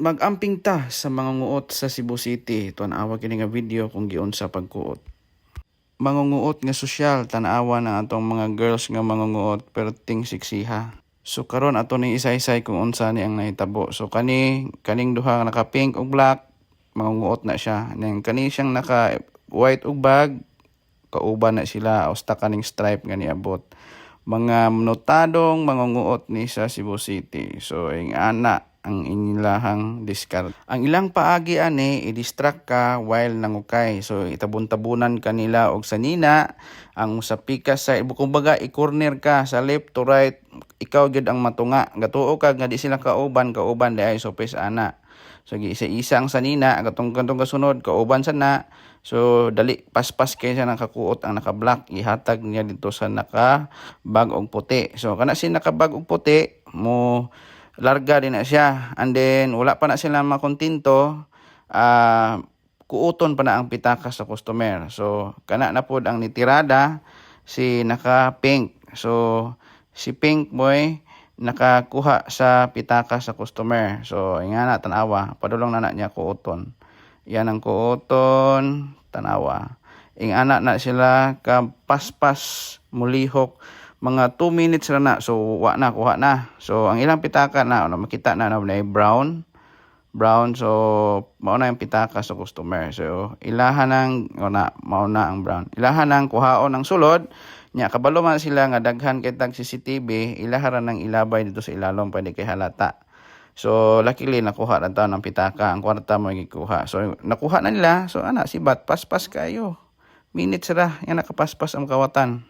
Mag-amping ta sa mga nguot sa Cebu City. Tanawa kini nga video kung giun sa pagkuot. Mangunguot nga sosyal, tanawa na atong mga girls nga mangunguot pero ting siksiha. So karon ato ni isa-isay kung unsa ni ang nahitabo. So kaning duha nga naka pink ug black, mangunguot na siya. Ning kani siyang naka white ug bag, kauban na sila usta kaning stripe nga niabot. Mga notadong mangunguot ni sa Cebu City. So ing ana ang inilahang discard. Ang ilang paagi ani i-distract ka while nangukay. So itabon-tabunan kanila og sanina ang sa pikas sa kumbaga i-corner ka sa left to right, ikaw gyud ang matunga. Gatuo ka nga di sila kauban di ay so pes ana. So isa-isa ang sanina katong kasunod kauban sana. So dali paspas kay siya nakakuot ang naka-black, ihatag niya dito sa naka-bag og puti. So kana si naka-bag og puti mo larga din na siya, and then wala pa na sila makontento, kuuton pa na ang pitaka sa customer. So kana na pod ang nitirada si naka pink. So si pink boy nakakuha sa pitaka sa customer. So nga na tanawa, padulong na niya kuuton. Yan ang kuuton, tanawa. Ing ana na sila ka paspas mulihok mga 2 minutes na so kuha na. So ang ilang pitaka na makita na brown. So mao na yung pitaka sa customer. So ilahan ng mao na ang brown. Ilahan ng kuhaon ng sulod nya kabalo man sila nga daghan kay tag CCTV, ilaharan ng ilabay dito sa ilalom pwede kay halata. So luckily nakuha na taon ng pitaka, ang kwarta mo gikuha. So nakuha na nila. So ana sibat paspas kayo. Minutes ra yan nakapaspas ang kawatan.